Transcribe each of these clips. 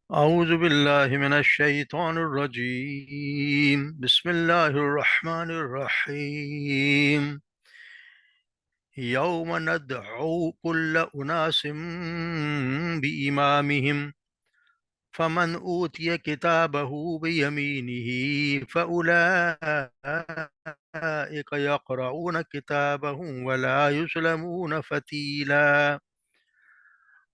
أعوذ بالله من الشيطان الرجيم. بسم الله الرحمن الرحيم. يوم ندعو كل أناس بإمامهم فمن أوتي كتابه بيمينه فأولئك يقرؤون كتابهم ولا يظلمون فتيلا.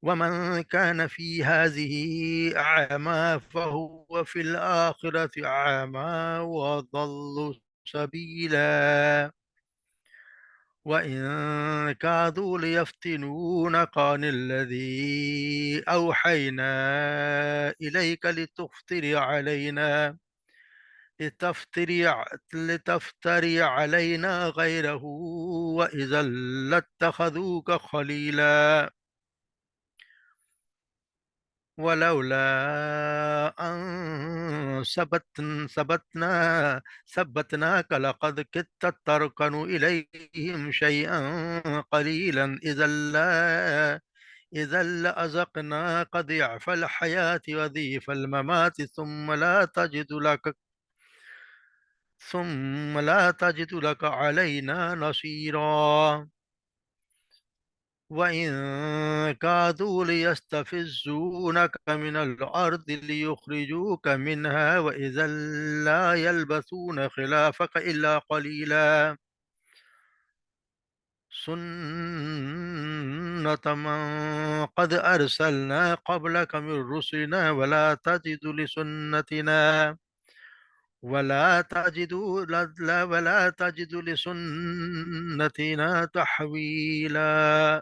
ومن كان في هذه أعمى فهو في الآخرة أعمى وضل سبيلا. وإن كادوا ليفتنونك عن الذي أوحينا إليك لتفتري لتفتري علينا غيره وإذا لاتخذوك خليلا. ولولا أن ثبتناك لقد كدت تركن إليهم شيئا قليلا. إذا لأذقناك ضعف الحياة وضيف الممات ثم لا تجد لك علينا نصيرا. وإن كادوا ليستفزونك من الأرض ليخرجوك منها وإذا لا يلبثون خلافك إلا قليلا. سنة من قد أرسلنا قبلك من رسلنا ولا تجد لسنتنا تحويلا.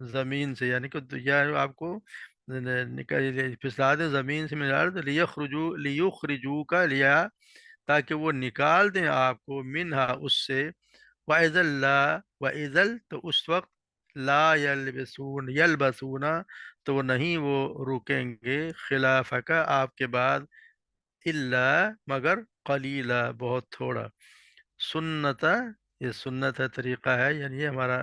زمین سے، یعنی کہ یا آپ کو نکال پھسلا دیں زمین سے من الارض لیخرجو کا لیا، تاکہ وہ نکال دیں آپ کو منہا اس سے، وَإِذَا لا وَإِذَا تو اس وقت لا یلبسون تو وہ نہیں وہ رکیں گے خلاف کا آپ کے بعد، الا مگر قلیلا بہت تھوڑا، سنتا یہ سنت ہے، طریقہ ہے، یعنی یہ ہمارا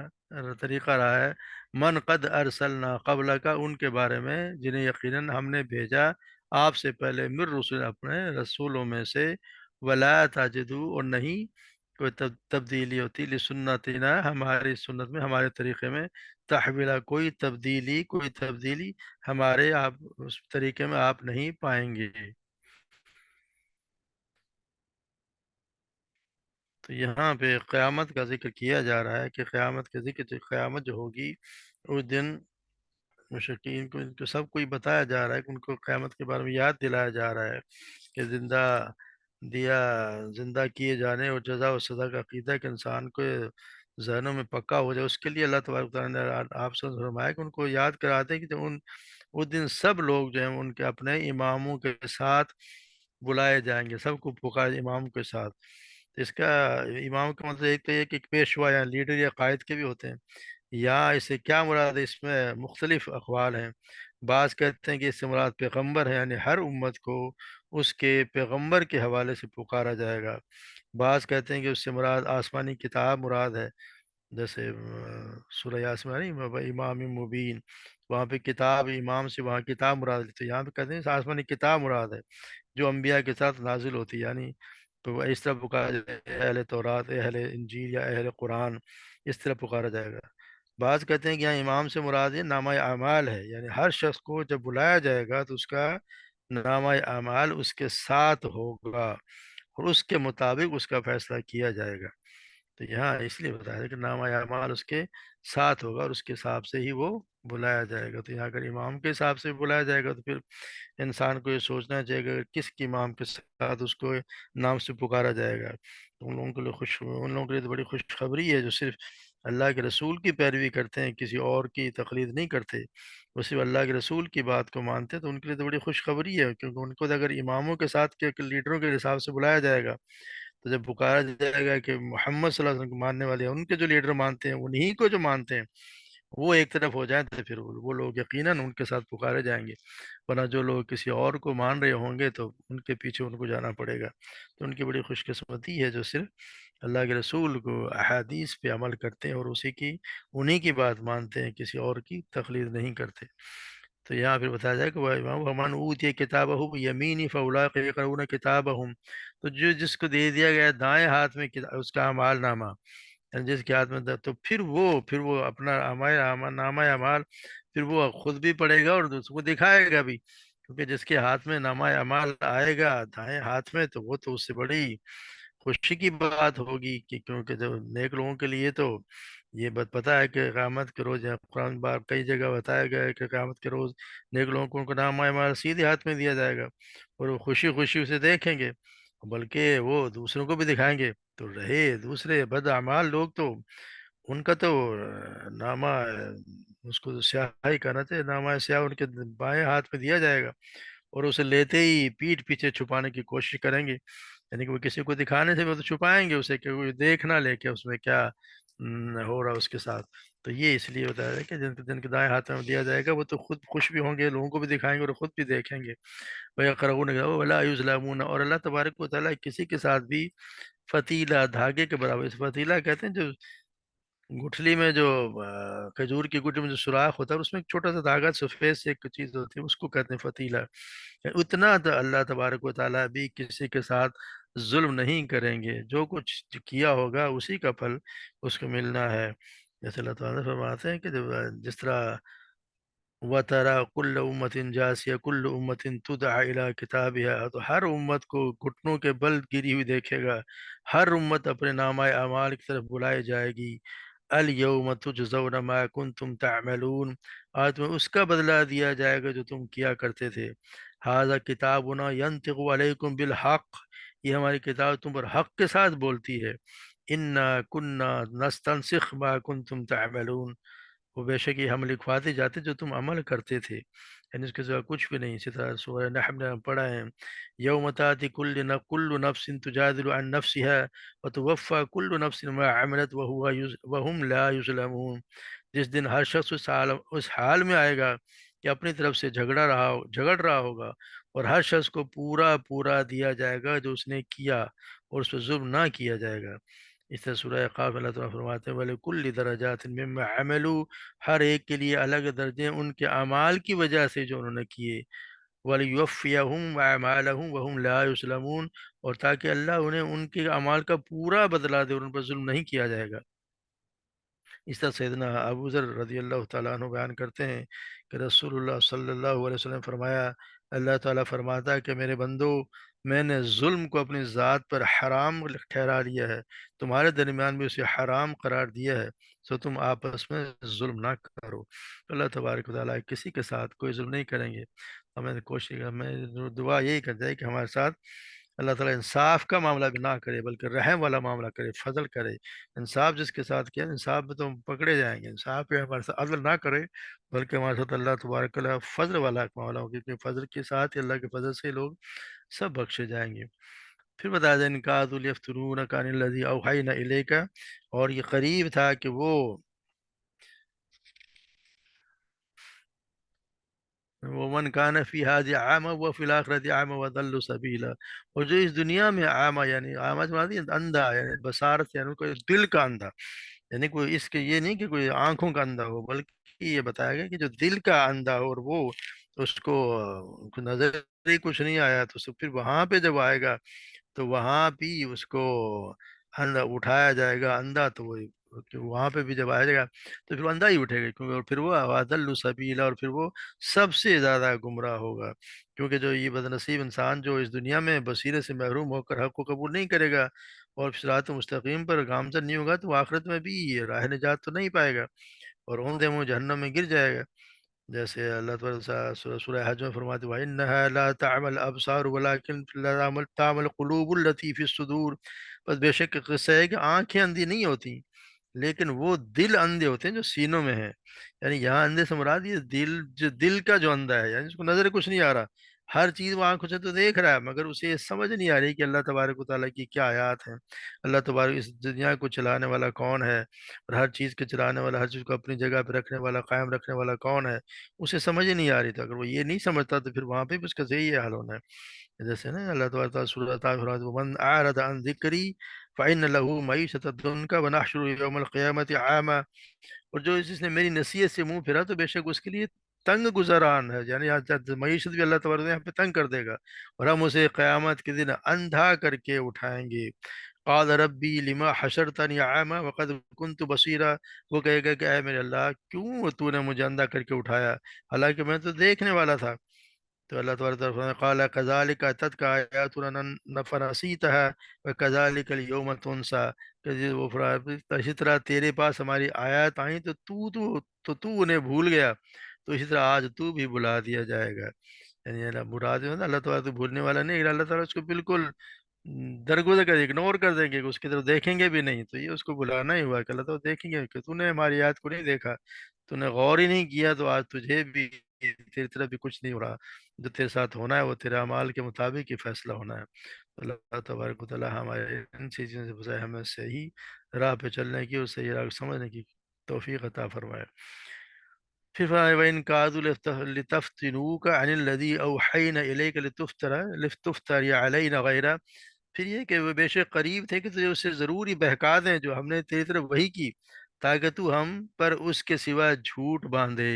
طریقہ رہا ہے، من قد ارسلنا قبل کا ان کے بارے میں جنہیں یقیناً ہم نے بھیجا آپ سے پہلے، من رسول اپنے رسولوں میں سے، ولا تجدو اور نہیں کوئی تبدیلی ہوتی لسنتنا ہماری سنت میں ہمارے طریقے میں، تحویلا کوئی تبدیلی ہمارے آپ اس طریقے میں آپ نہیں پائیں گے۔ تو یہاں پہ قیامت کا ذکر کیا جا رہا ہے کہ قیامت کا ذکر، قیامت جو ہوگی اس دن مشرکین کو، ان کو سب کو یہ بتایا جا رہا ہے کہ ان کو قیامت کے بارے میں یاد دلایا جا رہا ہے کہ دیا زندہ کیے جانے اور جزا و سزا کا عقیدہ کہ انسان کو ذہنوں میں پکا ہو جائے، اس کے لیے اللہ تبارک و تعالیٰ نے آپ سے فرمایا کہ ان کو یاد کراتے ہیں کہ جب اس دن سب لوگ جو ہیں ان کے اپنے اماموں کے ساتھ بلائے جائیں گے، سب کو پکارے امام کے ساتھ۔ تو اس کا امام کا مطلب ایک تو یہ کہ ایک پیشوا یا لیڈر یا قائد کے بھی ہوتے ہیں، یا اس سے کیا مراد ہے، اس میں مختلف اقوال ہیں۔ بعض کہتے ہیں کہ اس سے مراد پیغمبر ہے، یعنی ہر امت کو اس کے پیغمبر کے حوالے سے پکارا جائے گا۔ بعض کہتے ہیں کہ اس سے مراد آسمانی کتاب مراد ہے، جیسے سورہ یاسین میں نہیں امام مبین، وہاں پہ کتاب امام سے وہاں کتاب مراد ہے، تو یہاں پہ کہتے ہیں آسمانی کتاب مراد ہے جو انبیاء کے ساتھ نازل ہوتی ہے، یعنی تو اس طرح پکارا جائے گا، اہل تورات، اہل انجیل یا اہل قرآن، اس طرح پکارا جائے گا۔ بعض کہتے ہیں کہ یہاں امام سے مراد یہ نامہ اعمال ہے، یعنی ہر شخص کو جب بلایا جائے گا تو اس کا نامہ اعمال اس کے ساتھ ہوگا اور اس کے مطابق اس کا فیصلہ کیا جائے گا۔ تو یہاں اس لیے بتایا ہے کہ نامہ اعمال اس کے ساتھ ہوگا اور اس کے حساب سے ہی وہ بلایا جائے گا۔ تو یہاں اگر امام کے حساب سے بلایا جائے گا تو پھر انسان کو یہ سوچنا چاہیے گا کہ کس کی امام کے ساتھ اس کو نام سے پکارا جائے گا۔ ان لوگوں کے لیے تو بڑی خوشخبری ہے جو صرف اللہ کے رسول کی پیروی کرتے ہیں، کسی اور کی تقلید نہیں کرتے، وہ صرف اللہ کے رسول کی بات کو مانتے ہیں، تو ان کے لیے تو بڑی خوشخبری ہے، کیونکہ ان کو اگر اماموں کے ساتھ کے لیڈروں کے حساب سے بلایا جائے گا تو جب پکارا جائے گا کہ محمد صلی اللہ علیہ وسلم کو ماننے والے ہیں، ان کے جو لیڈر مانتے ہیں انہی کو جو مانتے ہیں وہ ایک طرف ہو جائیں تو پھر وہ لوگ یقیناً ان کے ساتھ پکارے جائیں گے، ورنہ جو لوگ کسی اور کو مان رہے ہوں گے تو ان کے پیچھے ان کو جانا پڑے گا۔ تو ان کی بڑی خوش قسمتی ہے جو صرف اللہ کے رسول کو احادیث پہ عمل کرتے ہیں اور انہی کی بات مانتے ہیں، کسی اور کی تقلید نہیں کرتے۔ تو یہاں پھر بتایا جائے کہ وہ امام ومن اوتی کتابہ یمینی فاولئک یقرؤون کتابہم، تو جس کو دے دیا گیا دائیں ہاتھ میں اس کا اعمال نامہ، یعنی جس کے ہاتھ میں تو پھر وہ اپنا نامہ اعمال پھر وہ خود بھی پڑھے گا اور دوسروں کو دکھائے گا بھی، کیونکہ جس کے ہاتھ میں نامہ اعمال آئے گا دائیں ہاتھ میں تو وہ تو اس سے بڑی خوشی کی بات ہوگی، کہ کیونکہ جو نیک لوگوں کے لیے تو یہ بات پتہ ہے کہ قیامت کے روز قرآن بار کئی جگہ بتایا گیا ہے کہ قیامت کے روز نیک لوگوں کو ان کا نامہ اعمال سیدھے ہاتھ میں دیا جائے گا اور وہ خوشی خوشی اسے دیکھیں گے، بلکہ وہ دوسروں کو بھی دکھائیں گے۔ تو رہے دوسرے بد اعمال لوگ تو ان کا تو نامہ اس کو سیاہی کہنا چاہیے، نامہ سیاہ ان کے بائیں ہاتھ میں دیا جائے گا اور اسے لیتے ہی پیٹھ پیچھے چھپانے کی کوشش کریں گے، یعنی کہ وہ کسی کو دکھانے سے وہ تو چھپائیں گے اسے کہ وہ دیکھ نہ لے کہ اس میں کیا ہو رہا اس کے ساتھ۔ تو یہ اس لیے بتایا ہے کہ جن کے دائیں ہاتھ میں دیا جائے گا وہ تو خود خوش بھی ہوں گے، لوگوں کو بھی دکھائیں گے اور خود بھی دیکھیں گے۔ وَيَقْرَؤُونَ وَلَا يُظْلَمُونَ اور اللہ تبارک و تعالیٰ کسی کے ساتھ بھی فتیلہ دھاگے کے برابر، اس فتیلہ کہتے ہیں جو گٹھلی میں جو کھجور کی گٹھلی میں جو سوراخ ہوتا ہے اس میں ایک چھوٹا سا دھاگا سفید سے ایک چیز ہوتی ہے، اس کو کہتے ہیں فتیلہ۔ اتنا تو اللہ تبارک و تعالیٰ بھی کسی کے ساتھ ظلم نہیں کریں گے، جو کچھ کیا ہوگا اسی کا پھل اس کو ملنا ہے۔ جیسے اللہ تعالیٰ فرماتے ہیں کہ جس طرح وَتَرَى كُلَّ أُمَّةٍ جَاثِيَةً كُلُّ أُمَّةٍ تُدْعَىٰ إِلَىٰ كِتَابِهَا، تو ہر امت کو گھٹنوں کے بل گری ہوئی دیکھے گا، ہر امت اپنے نامہ اعمال کی طرف بلائی جائے گی۔ الْيَوْمَ تُجْزَوْنَ مَا كُنتُمْ تَعْمَلُونَ، آج تمہیں اس کا بدلہ دیا جائے گا جو تم کیا کرتے تھے۔ هَذَا كِتَابُنَا يَنطِقُ عَلَيْكُمْ بِالْحَقِّ، یہ ہماری کتاب تم پر حق کے ساتھ بولتی ہے۔ إِنَّا كُنَّا نَسْتَنسِخُ مَا كُنتُمْ تَعْمَلُونَ، وہ بے شک یہ ہم لکھواتے جاتے جو تم عمل کرتے تھے، یعنی اس کے سوا کچھ بھی نہیں۔ اسی طرح سورہ نحل میں ہم پڑھا ہے، یوم تاتی کل نفس تجادل عن نفسها وتوفى كل نفس ما عملت وهم لا يظلمون۔ جس دن ہر شخص اس حال میں آئے گا کہ اپنی طرف سے جھگڑ رہا ہوگا، اور ہر شخص کو پورا پورا دیا جائے گا جو اس نے کیا، اور اس پہ ظلم نہ کیا جائے گا۔ اس طرح سورہ قاف میں اللہ تعالیٰ فرماتے ہیں وَلِكُلِّ دَرَجَاتٍ مِّمَّا عَمِلُوا، ہر ایک کے لیے الگ درجے ان کے اعمال کی وجہ سے جو انہوں نے کیے، وَلِيُوَفِّيَهُمْ أَعْمَالَهُمْ وَهُمْ لَا يُظْلَمُونَ، اور تاکہ اللہ انہیں ان کے اعمال کا پورا بدلہ دے اور ان پر ظلم نہیں کیا جائے گا۔ اس طرح سیدنا ابو ذر رضی اللہ تعالیٰ عنہ بیان کرتے ہیں کہ رسول اللہ صلی اللہ علیہ وسلم فرمایا، اللہ تعالیٰ فرماتا ہے کہ میرے بندو، میں نے ظلم کو اپنی ذات پر حرام ٹھہرا لیا ہے، تمہارے درمیان بھی اسے حرام قرار دیا ہے، سو تم آپس میں ظلم نہ کرو۔ تو اللہ تبارک و تعالیٰ کسی کے ساتھ کوئی ظلم نہیں کریں گے۔ ہمیں کوشش ہمیں دعا یہی کرتا ہے کہ ہمارے ساتھ اللہ تعالیٰ انصاف کا معاملہ بھی نہ کرے، بلکہ رحم والا معاملہ کرے، فضل کرے۔ انصاف جس کے ساتھ کیا، انصاف میں تو ہم پکڑے جائیں گے، انصاف پہ ہمارے ساتھ عدل نہ کرے، بلکہ ہمارے ساتھ اللہ تبارک اللہ فضل والا ایک معاملہ ہو، کیونکہ فضل کے ساتھ ہی اللہ کے فضل سے لوگ سب بخشے جائیں گے۔ پھر بتایا جائے ان کا یفترون کان الذی اوحینا الیک، اور یہ قریب تھا کہ وہ ومن کان فی ہذہ اعمی وفی الآخرۃ اعمی وضل سبیلا، اور جو اس دنیا میں اعمی، یعنی اعمی سے مراد ہے اندھا، یعنی بصارت، یعنی کوئی دل کا اندھا، یعنی کوئی اس کے یہ نہیں کہ کوئی آنکھوں کا اندھا ہو، بلکہ یہ بتایا گیا کہ جو دل کا اندھا ہو، اور وہ اس کو نظر ہی کچھ نہیں آیا، تو پھر وہاں پہ جب آئے گا تو وہاں بھی اس کو اندھا اٹھایا جائے گا، اندھا تو وہ کہ وہاں پہ بھی جب آئے گا تو پھر وہ اندھا ہی اٹھے گا، کیونکہ اور پھر وہ اضل سبیلا، اور پھر وہ سب سے زیادہ گمراہ ہوگا، کیونکہ جو یہ بد نصیب انسان جو اس دنیا میں بصیرت سے محروم ہو کر حق کو قبول نہیں کرے گا اور صراط مستقیم پر گامزن نہیں ہوگا، تو وہ آخرت میں بھی راہ نجات تو نہیں پائے گا، اور اوندے منہ جہنم میں گر جائے گا۔ جیسے اللہ تعالیٰ سورہ حج میں فرماتے ہیں وَإِنَّهَا لَا تَعْمَى الْأَبْصَارُ وَلَكِنْ تَعْمَى الْقُلُوبُ الَّتِي فِي الصُّدُورِ، بس بے شک قصہ ہے کہ آنکھیں اندھی نہیں ہوتی، لیکن وہ دل اندھے ہوتے ہیں جو سینوں میں ہیں۔ یعنی یہاں اندھے سے مراد یہ دل، جو دل کا جو اندھا ہے، یعنی اس کو نظر کچھ نہیں آ رہا، ہر چیز وہ آنکھوں سے تو دیکھ رہا ہے، مگر اسے یہ سمجھ نہیں آ رہی کہ اللہ تبارک و تعالیٰ کی کیا آیات ہیں، اللہ تبارک اس دنیا کو چلانے والا کون ہے، اور ہر چیز کے چلانے والا، ہر چیز کو اپنی جگہ پہ رکھنے والا، قائم رکھنے والا کون ہے، اسے سمجھ ہی نہیں آ رہی تھی۔ اگر وہ یہ نہیں سمجھتا تو پھر وہاں پہ بھی اس کا یہی حال ہونا ہے۔ جیسے نا اللہ تبارک تعالیٰ سورۃ طٰہٰ ومن اعرض عن ذکری فإن له معیشۃ ضنکا ونحشره یوم القیامۃ اعما، اور جو جس نے میری نصیحت سے منہ پھرا تو بے شک اس کے لیے تنگ گزران ہے، یعنی معیشت بھی اللہ تبارک یہاں پہ تنگ کر دے گا، اور ہم اسے قیامت کے دن اندھا کر کے اٹھائیں گے۔ قال ربی لما حشرتنی اعما وقد كنت بصیرا، وہ کہے گا کہ اے میرے اللہ، کیوں تو نے مجھے اندھا کر کے اٹھایا، حالانکہ میں تو دیکھنے والا تھا۔ تو اللہ تبارک تعالیٰ فرماتا ہے قال كذلك اتتك آیاتنا فنسیتها وكذلك اليوم تنسى، کہ وہ اسی طرح تیرے پاس ہماری آیات آئیں تو تو انہیں بھول گیا، تو اسی طرح آج تو بھی بلا دیا جائے گا۔ یعنی مراد ہے نا، اللہ تعالیٰ تو بھولنے والا نہیں، اللہ تعالیٰ اس کو بالکل درگزر کر اگنور کر دیں گے، کہ اس کی طرف دیکھیں گے بھی نہیں، تو یہ اس کو بلانا ہی ہوا کہ اللہ تعالیٰ دیکھیں گے کہ تو نے ہماری آیات کو نہیں دیکھا، تو نے غور ہی نہیں کیا، تو آج تجھے بھی تیری طرف بھی کچھ نہیں ہو رہا، جو تیرے ساتھ ہونا ہے وہ تیرے اعمال کے مطابق ہی فیصلہ ہونا ہے۔ تو اللہ تبارک و تعالیٰ ہمارے ان چیزوں سے بجائے ہمیں صحیح راہ پہ چلنے کی اور صحیح راہ کو سمجھنے کی توفیق عطا فرمائے۔ پھر فرمایا وَإِن كَادُوا لِتَفْتِنُوكَ عَنِ الَّذِي أَوْحَيْنَا إِلَيْكَ لِتُفْتَرِيَ عَلَيْنَا غَيْرَهُ، پھر یہ کہ وہ بے شک قریب تھے کہ تجھے اس سے ضرور ہی بہکا دیں جو ہم نے تیری طرف وحی کی، تاکہ تو ہم پر اس کے سوا جھوٹ باندھے،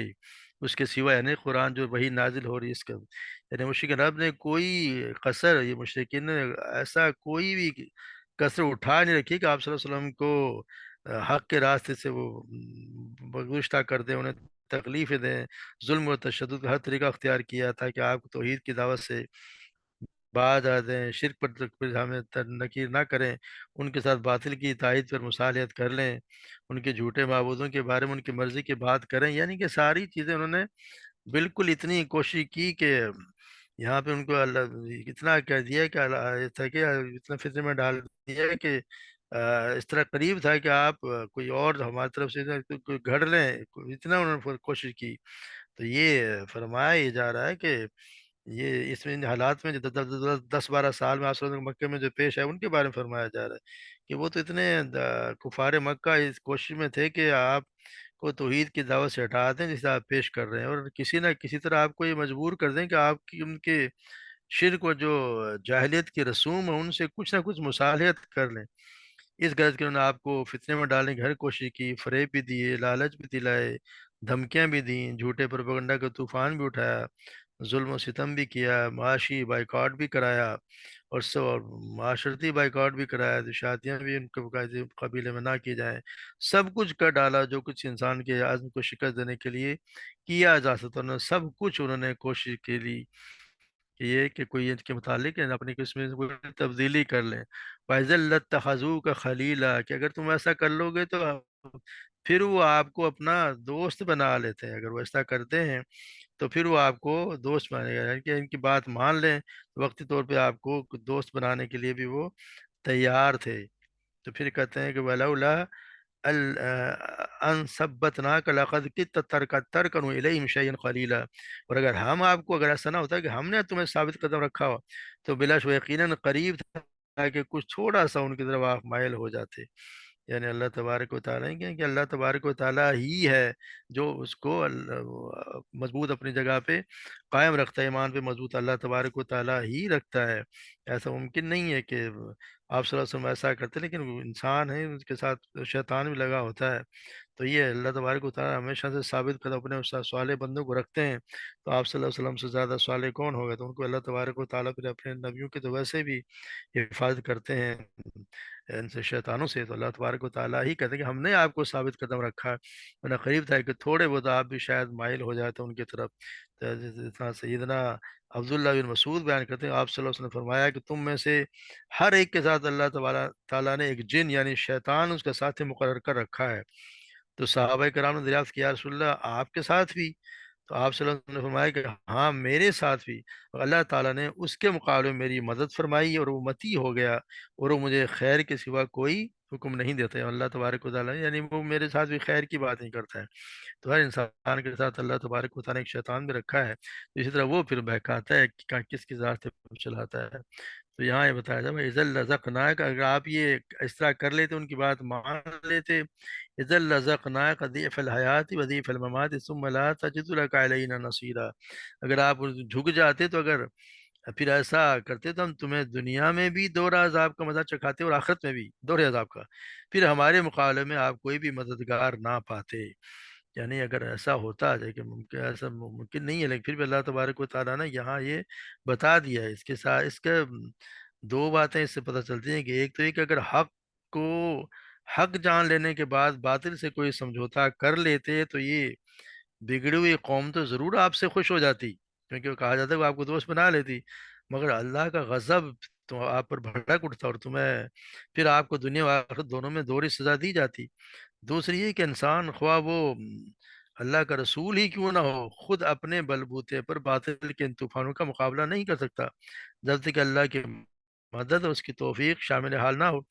اس کے سوا یعنی قرآن جو وحی نازل ہو رہی ہے اس کا، یعنی مشرک عرب نے کوئی قصر، یہ مشرکین نے ایسا کوئی بھی قصر اٹھا نہیں رکھی کہ آپ صلی اللہ علیہ وسلم کو حق کے راستے سے وہ بگوشتہ کر دیں، انہیں تکلیفیں دیں، ظلم و تشدد کا ہر طریقہ اختیار کیا تھا کہ آپ کو توحید کی دعوت سے باز آ دیں، شرک پر ہمیں نکیر نہ کریں، ان کے ساتھ باطل کی تائید پر مصالحت کر لیں، ان کے جھوٹے معبودوں کے بارے میں ان کی مرضی کی بات کریں، یعنی کہ ساری چیزیں انہوں نے بالکل اتنی کوشش کی کہ یہاں پہ ان کو اللہ اتنا کہہ دیا کہ اتنا فتنے میں ڈال دیا کہ اس طرح قریب تھا کہ آپ کوئی اور ہماری طرف سے کوئی گھڑ لیں، اتنا انہوں نے کوشش کی۔ تو یہ فرمایا جا رہا ہے کہ یہ اس میں ان حالات میں جو 10 12 سال میں آپ صلی اللہ علیہ وسلم مکے میں جو پیش ہے ان کے بارے میں فرمایا جا رہا ہے کہ وہ تو اتنے کفار مکہ اس کوشش میں تھے کہ آپ کو توحید کی دعوت سے ہٹا دیں جسے آپ پیش کر رہے ہیں، اور کسی نہ کسی طرح آپ کو یہ مجبور کر دیں کہ آپ کی ان کے شرک و جو جاہلیت کی رسوم ہیں ان سے کچھ نہ کچھ مصالحت کر لیں۔ اس غرض کے انہوں نے آپ کو فتنے میں ڈالنے کی ہر کوشش کی، فریب بھی دیے، لالچ بھی دلائے، دھمکیاں بھی دیں، جھوٹے پروپیگنڈا کا طوفان بھی اٹھایا، ظلم و ستم بھی کیا، معاشی بائیکاٹ بھی کرایا، اور معاشرتی بائیکاٹ بھی کرایا، تو شادیاں بھی ان کے باقاعدہ قبیلے میں نہ کی جائیں، سب کچھ کر ڈالا جو کچھ انسان کے عزم کو شکست دینے کے لیے کیا جا سکتا، انہوں نے سب کچھ انہوں نے کوشش کی لی کہ یہ کہ کوئی ان کے متعلق ہے اپنی قسم میں کوئی تبدیلی کر لیں۔ فَإِذَا لَاتَّخَذُوكَ خَلِيلًا، کہ اگر تم ایسا کر لو گے تو پھر وہ آپ کو اپنا دوست بنا لیتے ہیں، اگر وہ ایسا کرتے ہیں تو پھر وہ آپ کو دوست مانے گا، یعنی کہ ان کی بات مان لیں تو وقتی طور پہ آپ کو دوست بنانے کے لیے بھی وہ تیار تھے۔ تو پھر کہتے ہیں کہ وَلَوْلَا ان ثبتناک لقد کدت ترکنوا الیہم شیئا قلیلا، اور اگر ہم آپ کو، اگر ایسا نہ ہوتا کہ ہم نے تمہیں ثابت قدم رکھا ہو تو بلا شبہ یقیناً قریب تھا کہ کچھ تھوڑا سا ان کی طرف آپ مائل ہو جاتے۔ یعنی اللہ تبارک و تعالیٰ کہ اللہ تبارک و تعالیٰ ہی ہے جو اس کو مضبوط اپنی جگہ پہ قائم رکھتا ہے، ایمان پہ مضبوط اللہ تبارک و تعالیٰ ہی رکھتا ہے۔ ایسا ممکن نہیں ہے کہ آپ صلی اللہ علیہ وسلم ایسا کرتے، لیکن وہ انسان ہے، اس کے ساتھ شیطان بھی لگا ہوتا ہے۔ تو یہ اللہ تبارک و تعالیٰ ہمیشہ سے ثابت قدم اپنے صالح بندوں کو رکھتے ہیں، تو آپ صلی اللہ علیہ وسلم سے زیادہ صالح کون ہوگا؟ تو ان کو اللہ تبارک و تعالیٰ پھر اپنے نبیوں کی تو ویسے بھی حفاظت کرتے ہیں ان سے، شیطانوں سے، تو اللہ تبارک و تعالیٰ ہی کہتے ہیں کہ ہم نے آپ کو ثابت قدم رکھا ہے، ورنہ قریب تھا کہ تھوڑے بہت آپ بھی شاید مائل ہو جاتے ان کی طرف۔ تو جس طرح سیدنا عبداللہ بن مسعود بیان کرتے ہیں آپ صلی اللہ علیہ وسلم نے فرمایا کہ تم میں سے ہر ایک کے ساتھ اللہ تعالیٰ نے ایک جن یعنی شیطان اس کا ساتھی مقرر کر رکھا ہے۔ تو صحابہ کرام نے دریافت کیا، یا رسول اللہ آپ کے ساتھ بھی؟ تو آپ صلی اللہ علیہ وسلم نے فرمایا کہ ہاں میرے ساتھ بھی، اور اللہ تعالیٰ نے اس کے مقابلے میں میری مدد فرمائی اور وہ متی ہو گیا، اور وہ مجھے خیر کے سوا کوئی حکم نہیں دیتا ہے۔ اللہ تبارک و تعالیٰ یعنی وہ میرے ساتھ بھی خیر کی بات نہیں کرتا ہے۔ تو ہر انسان کے ساتھ اللہ تبارک و تعالیٰ نے ایک شیطان بھی رکھا ہے، تو اسی طرح وہ پھر بہکاتا ہے کہ کس کس راستے پہ چلاتا ہے۔ تو یہاں یہ بتایا جائے اذا لذقناک، اگر آپ یہ اس طرح کر لیتے، ان کی بات مان لیتے، اذا لذقناک ضعف الحیات و ضعف الممات ثم لا تجد لك علینا نصیرا، اگر آپ جھک جاتے تو اگر پھر ایسا کرتے تو ہم تمہیں دنیا میں بھی دوہرا عذاب کا مزہ چکھاتے اور آخرت میں بھی دوہرے عذاب کا، پھر ہمارے مقابلے میں آپ کوئی بھی مددگار نہ پاتے۔ یعنی اگر ایسا ہوتا ہے کہ ممکن، ایسا ممکن نہیں ہے، لیکن پھر بھی اللہ تبارک و تعالیٰ نے یہاں یہ بتا دیا ہے، اس کے ساتھ اس کے دو باتیں اس سے پتہ چلتی ہیں کہ ایک تو یہ کہ اگر کو حق جان لینے کے بعد باطل سے کوئی سمجھوتا کر لیتے تو یہ بگڑی ہوئی قوم تو ضرور آپ سے خوش ہو جاتی، کیونکہ وہ کہا جاتا ہے وہ آپ کو دوست بنا لیتی، مگر اللہ کا غضب تو آپ پر بھڑک اٹھتا اور تمہیں پھر آپ کو دنیا و آخرت دونوں میں دوہری سزا دی جاتی۔ دوسری یہ کہ انسان خواہ وہ اللہ کا رسول ہی کیوں نہ ہو، خود اپنے بلبوتے پر باطل کے ان طوفانوں کا مقابلہ نہیں کر سکتا جب تک کہ اللہ کی مدد اور اس کی توفیق شامل حال نہ ہو۔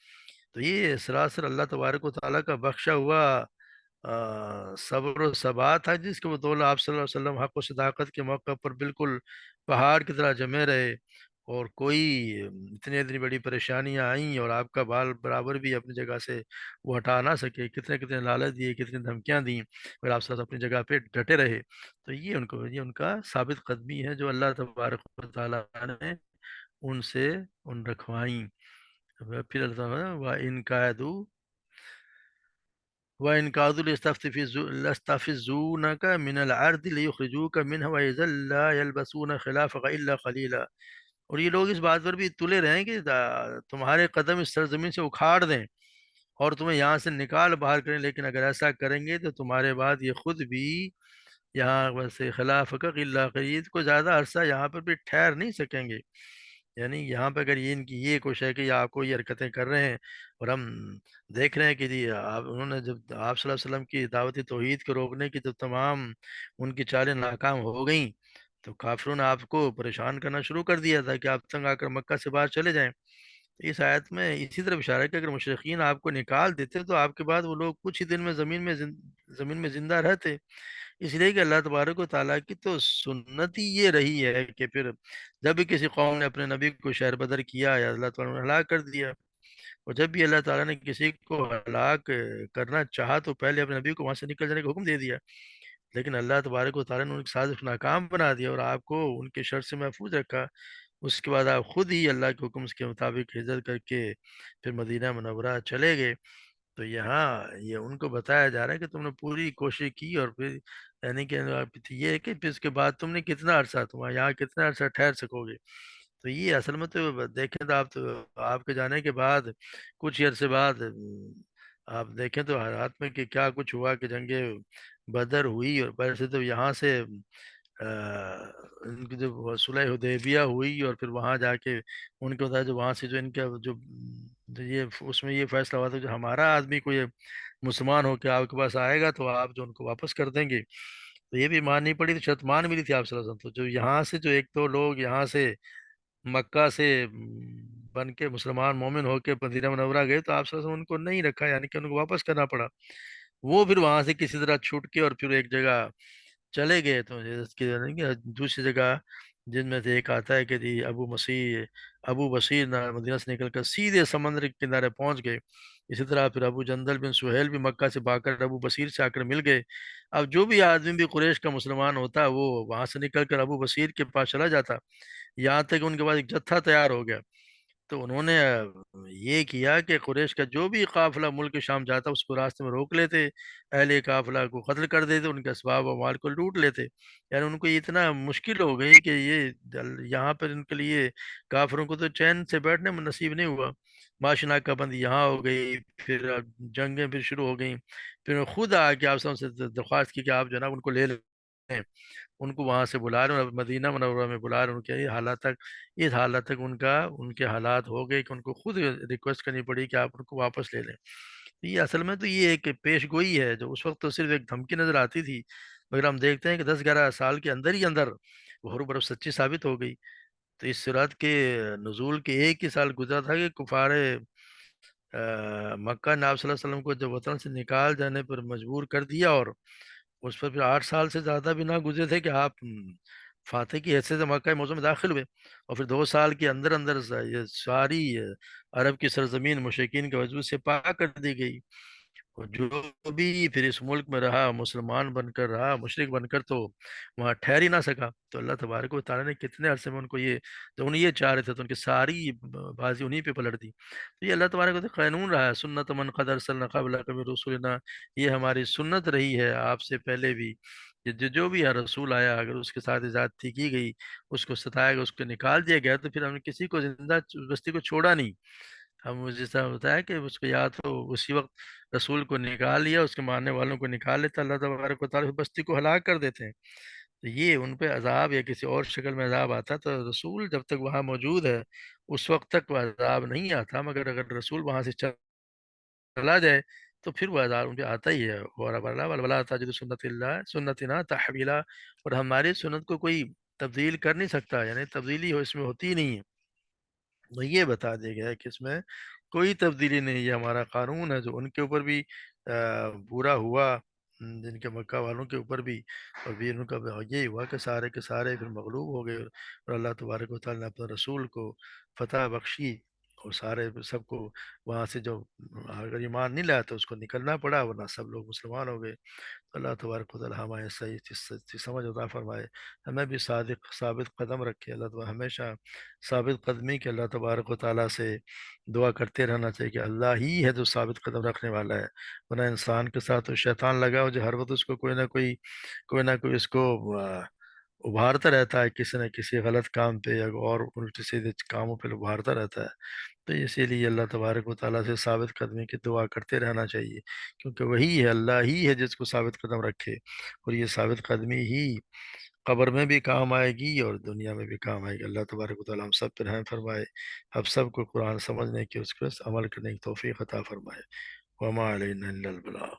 تو یہ سراسر اللہ تبارک و تعالیٰ کا بخشا ہوا صبر و ثبات تھا، جس کے بدولت آپ صلی اللہ علیہ وسلم حق و صداقت کے موقع پر بالکل پہاڑ کی طرح جمے رہے، اور کوئی اتنی بڑی پریشانیاں آئیں اور آپ کا بال برابر بھی اپنی جگہ سے وہ ہٹا نہ سکے، کتنے لالچ دیے، کتنی دھمکیاں دیں، اور آپ صلی اللہ علیہ وسلم اپنی جگہ پہ ڈٹے رہے۔ تو یہ ان کا ثابت قدمی ہے جو اللہ تبارک و تعالیٰ نے ان سے رکھوائیں۔ پھر اللہ تعالیٰ وَإِن كَادُوا وَإِن كَادُوا لَيَسْتَفِزُّونَكَ مِنَ الْأَرْضِ لِيُخْرِجُوكَ مِنْهَا وَإِذًا لَّا يَلْبَثُونَ خِلَافَكَ إِلَّا قَلِيلًا، اور یہ لوگ اس بات پر بھی تلے رہیں کہ تمہارے قدم اس سرزمین سے اکھاڑ دیں اور تمہیں یہاں سے نکال باہر کریں، لیکن اگر ایسا کریں گے تو تمہارے بعد یہ خود بھی یہاں ویسے خلاف حق اللہ قریب کو زیادہ عرصہ یہاں پر بھی ٹھہر نہیں سکیں گے۔ یعنی یہاں پہ اگر یہ ان کی یہ کوشش ہے کہ یہ آپ کو یہ حرکتیں کر رہے ہیں، اور ہم دیکھ رہے ہیں کہ جی انہوں نے جب آپ صلی اللہ علیہ وسلم کی دعوتی توحید کو روکنے کی جب تمام ان کی چالیں ناکام ہو گئیں، تو کافروں نے آپ کو پریشان کرنا شروع کر دیا تھا کہ آپ تنگ آ کر مکہ سے باہر چلے جائیں۔ تو اس آیت میں اسی طرح اشارہ ہے کہ اگر مشرقین آپ کو نکال دیتے تو آپ کے بعد وہ لوگ کچھ ہی دن میں زمین میں زندہ رہتے، اس لیے کہ اللہ تبارک و تعالیٰ کی تو سنت ہی یہ رہی ہے کہ پھر جب بھی کسی قوم نے اپنے نبی کو شہر بدر کیا یا اللہ تعالیٰ نے ہلاک کر دیا، اور جب بھی اللہ تعالیٰ نے کسی کو ہلاک کرنا چاہا تو پہلے اپنے نبی کو وہاں سے نکل جانے کا حکم دے دیا، لیکن اللہ تبارک و تعالیٰ نے ان کی سازش ناکام بنا دیا اور آپ کو ان کے شر سے محفوظ رکھا۔ اس کے بعد آپ خود ہی اللہ کے حکم کے مطابق ہجرت کر کے پھر مدینہ منورہ چلے گئے۔ تو یہاں یہ ان کو بتایا جا رہا ہے کہ تم نے پوری کوشش کی، اور پھر یعنی کہ یہ ہے کہ پھر اس کے بعد تم نے کتنا عرصہ، تم یہاں کتنا عرصہ ٹھہر سکو گے۔ تو یہ اصل میں تو دیکھیں تو آپ کے جانے کے بعد کچھ ہی عرصے بعد آپ دیکھیں تو حالات میں کہ کیا کچھ ہوا کہ جنگ بدر ہوئی، اور ویسے تو یہاں سے آ، ان کی جو صلح حدیبیہ ہوئی، اور پھر وہاں جا کے ان کے بتایا جو وہاں سے جو ان کا جو یہ اس میں یہ فیصلہ ہوا تھا جو ہمارا آدمی کو یہ مسلمان ہو کے آپ کے پاس آئے گا تو آپ جو ان کو واپس کر دیں گے، تو یہ بھی ماننی پڑی تھی، شرط مان ملی تھی آپ صلی اللہ علیہ وسلم۔ تو جو یہاں سے جو ایک دو لوگ یہاں سے مکہ سے بن کے مسلمان مومن ہو کے مدینہ منورہ گئے تو آپ صلی اللہ علیہ وسلم ان کو نہیں رکھا، یعنی کہ ان کو واپس کرنا پڑا۔ وہ پھر وہاں سے کسی طرح چھوٹ کے اور پھر ایک جگہ چلے گئے، تو اس کی یعنی کہ دوسری جگہ جن میں سے ایک آتا ہے کہ جی ابو بصیر مدینہ سے نکل کر سیدھے سمندر کے کنارے پہنچ گئے۔ اسی طرح پھر ابو جندل بن سہیل بھی مکہ سے بھاگ کر ابو بصیر سے آ کر مل گئے۔ اب جو بھی آدمی بھی قریش کا مسلمان ہوتا وہ وہاں سے نکل کر ابو بصیر کے پاس چلا جاتا، یہاں تک ان کے پاس ایک جتھا تیار ہو گیا۔ تو انہوں نے یہ کیا کہ قریش کا جو بھی قافلہ ملک شام جاتا اس کو راستے میں روک لیتے، اہل قافلہ کو قتل کر دیتے، ان کے اسباب و مال کو لوٹ لیتے۔ یعنی ان کو اتنا مشکل ہو گئی کہ یہ یہاں پر ان کے لیے کافروں کو تو چین سے بیٹھنے میں نصیب نہیں ہوا۔ معاش ناکہ بندی یہاں ہو گئی، پھر جنگیں پھر شروع ہو گئیں، پھر خود آ کے آپ سے درخواست کی کہ آپ جناب ان کو لے لیں، ان کو وہاں سے بلا رہے ہیں، مدینہ منورہ میں بلا رہے ہیں، ان کے اس حالت تک ان کے حالات ہو گئے کہ ان کو خود ریکویسٹ کرنی پڑی کہ آپ ان کو واپس لے لیں۔ یہ اصل میں تو یہ ایک پیش گوئی ہے، جو اس وقت تو صرف ایک دھمکی نظر آتی تھی، مگر ہم دیکھتے ہیں کہ 10-11 سال کے اندر ہی اندر وہ برف سچی ثابت ہو گئی۔ تو اس صورت کے نزول کے ایک ہی سال گزرا تھا کہ کفار مکہ نے آپ صلی اللہ علیہ وسلم کو جب وطن سے نکال جانے پر مجبور کر دیا، اور اس پر پھر 8 سال سے زیادہ بھی نہ گزرے تھے کہ آپ فاتح کی حیثیت سے مکہ موضوع میں داخل ہوئے، اور پھر 2 سال کے اندر اندر یہ ساری عرب کی سرزمین مشرکین کے وجود سے پاک کر دی گئی، اور جو بھی پھر اس ملک میں رہا مسلمان بن کر رہا مشرک بن کر تو وہاں ٹھہر ہی نہ سکا۔ تو اللہ تبارک و تعالیٰ نے کتنے عرصے میں ان کو یہ جو انہیں یہ چاہ رہے تھے تو ان کی ساری بازی انہیں پہ پلٹ دی۔ تو یہ اللہ تبارک و تعالیٰ قانون رہا ہے، سنت من قد ارسلنا قبلک من رسولنا، یہ ہماری سنت رہی ہے آپ سے پہلے بھی کہ جو بھی رسول آیا اگر اس کے ساتھ زیادتی کی گئی، اس کو ستایا گیا، اس کو نکال دیا گیا، تو پھر ہم نے کسی کو زندہ بستی کو چھوڑا نہیں۔ ہم جس طرح ہوتا ہے کہ اس کو یا تو اسی وقت رسول کو نکال لیا، اس کے ماننے والوں کو نکال لیتا اللہ تبارک و تعالیٰ، بستی کو ہلاک کر دیتے ہیں۔ تو یہ ان پہ عذاب یا کسی اور شکل میں عذاب آتا تو رسول جب تک وہاں موجود ہے اس وقت تک وہ عذاب نہیں آتا، مگر اگر رسول وہاں سے چلا جائے تو پھر وہ عذاب ان پہ آتا ہی ہے۔ اور ولا تجد سنت اللہ سنتنا تحویلا، اور ہماری سنت کو کوئی تبدیل کر نہیں سکتا، یعنی تبدیلی اس میں ہوتی ہی نہیں ہے۔ تو یہ بتا دیا گیا ہے کہ اس میں کوئی تبدیلی نہیں، یہ ہمارا قانون ہے جو ان کے اوپر بھی پورا ہوا، جن کے مکہ والوں کے اوپر بھی، اور بھی ان کا یہ ہوا کہ سارے کے سارے پھر مغلوب ہو گئے، اور اللہ تبارک و تعالیٰ نے اپنے رسول کو فتح بخشی، اور سارے سب کو وہاں سے جو اگر ایمان نہیں لایا تو اس کو نکلنا پڑا، ورنہ سب لوگ مسلمان ہو گئے۔ اللہ تبارک و تعالی ہمیں صحیح سچی سمجھ عطا فرمائے، ہمیں بھی صادق ثابت قدم رکھے۔ اللہ تعالیٰ ہمیشہ ثابت قدمی کے اللہ تبارک و تعالیٰ سے دعا کرتے رہنا چاہیے کہ اللہ ہی ہے جو ثابت قدم رکھنے والا ہے، ورنہ انسان کے ساتھ تو شیطان لگا ہو جو ہر وقت اس کو کوئی نہ کوئی اس کو ابھارتا رہتا ہے کسی نہ کسی غلط کام پہ یا اور الٹے سیدھے کاموں پہ ابھارتا رہتا ہے۔ تو اسی لیے اللہ تبارک و تعالیٰ سے ثابت قدمی کی دعا کرتے رہنا چاہیے، کیونکہ وہی ہے، اللہ ہی ہے جس کو ثابت قدم رکھے، اور یہ ثابت قدمی ہی قبر میں بھی کام آئے گی اور دنیا میں بھی کام آئے گی۔ اللہ تبارک و تعالیٰ ہم سب پر رحم فرمائے، ہم سب کو قرآن سمجھنے کی، اس پر عمل کرنے کی توفیق عطا فرمائے۔ وما علینا الا البلاغ۔